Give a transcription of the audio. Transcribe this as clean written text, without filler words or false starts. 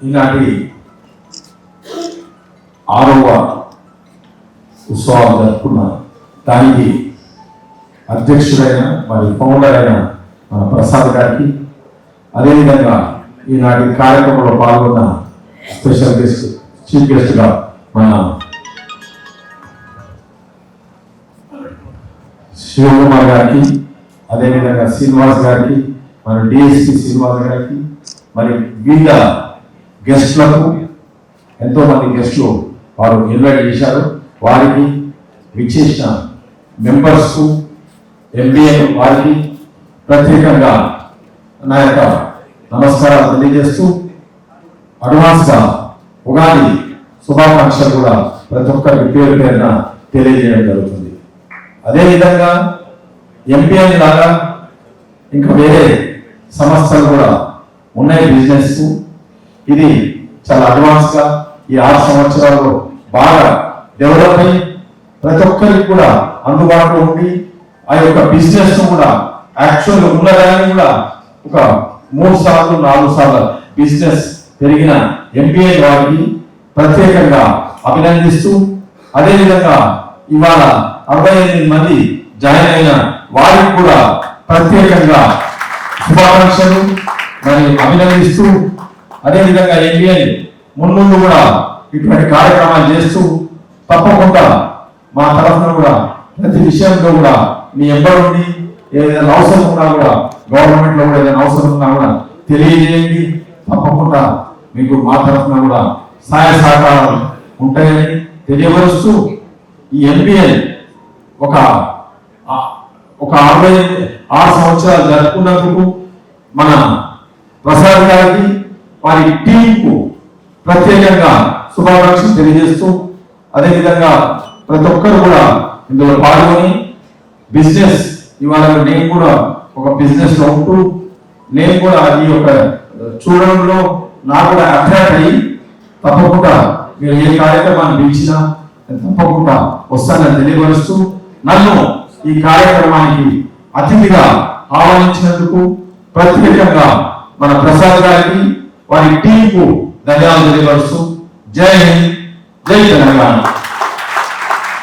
ఈనాటి 6వ ఉత్సవాలు జరుపుకున్న దానికి అధ్యక్షుడైన మరి ఫౌండర్ అయిన మన ప్రసాద్ గారికి, అదేవిధంగా ఈనాటి కార్యక్రమంలో పాల్గొన్న స్పెషల్ గెస్ట్ చీఫ్ గెస్ట్గా మన శివకుమార్ గారికి, అదేవిధంగా శ్రీనివాస్ గారికి, మన డిఎస్పి శ్రీనివాస్ గారికి, మరి వివిధ గెస్ట్లకు ఎంతో మంది గెస్టులు వారు ఇన్వైట్ చేశారు. వారికి విచ్చేసిన మెంబర్స్కు, ఎంబీఏ వారికి ప్రత్యేకంగా నా యొక్క నమస్కారాలు తెలియజేస్తూ అడ్వాన్స్గా ఉగాది శుభాకాంక్షలు కూడా ప్రతి ఒక్కరికి పేరు పేరున తెలియజేయడం జరుగుతుంది. అదేవిధంగా ఎంబీఏ లాగా ఇంకా వేరే సంస్థలు కూడా ఉన్నాయి బిజినెస్. ఇది చాలా అడ్వాన్స్గా ఈ 6 సంవత్సరాల్లో బాగా డెవలప్ అయ్యి ప్రతి ఒక్కరికి కూడా అందుబాటులో ఉండి ఆ యొక్క బిజినెస్ కూడా యాక్చువల్గా ఉన్నదాన్ని కూడా ఒక 3 సార్లు 4 సార్లు బిజినెస్ పెరిగిన ఎంబీఏ వారికి ప్రత్యేకంగా అభినందిస్తూ, అదేవిధంగా ఇవాళ 68 మంది జాయిన్ అయిన వారికి కూడా ప్రత్యేకంగా శుభాకాంక్షలు మరి అభినందిస్తూ, అదేవిధంగా ఎంబీఏ ముందు కూడా ఇటువంటి కార్యక్రమాలు చేస్తూ తప్పకుండా మా తరఫున కూడా ప్రతి విషయంలో కూడా మీ ఎంబడి ఏదైనా అవసరం ఉన్నా కూడా గవర్నమెంట్ లో కూడా ఏదైనా అవసరం ఉన్నా కూడా తెలియజేయండి. తప్పకుండా మీకు మా తరఫున కూడా సహాయ సహకారాలు ఉంటాయని తెలియపరుస్తూ, ఈ ఎంబీఏ ఒక 66 సంవత్సరాలు జరుపుకున్నందుకు మన ప్రసాద్ గారికి, వారి టీంకు ప్రత్యేకంగా శుభాకాంక్షలు తెలియజేస్తూ, అదేవిధంగా ప్రతి ఒక్కరు కూడా ఇందులో పాల్గొని బిజినెస్ ఇవాళ నేను కూడా ఒక బిజినెస్ లో ఉంటూ నేను కూడా ఈ యొక్క చూడడంలో నాకు కూడా అట్రాక్ట్ అయ్యి తప్పకుండా మీరు ఏ కార్యక్రమాన్ని పిలిచినా తప్పకుండా వస్తానని తెలియపరుస్తూ, నన్ను ఈ కార్యక్రమానికి అతిథిగా ఆహ్వానించినందుకు ప్రత్యేకంగా మన ప్రసాద్ గారికి, వారి టీంకు ధన్యవాదాలు తెలియపరుస్తూ, జై హింద్, జై తెలంగాణ.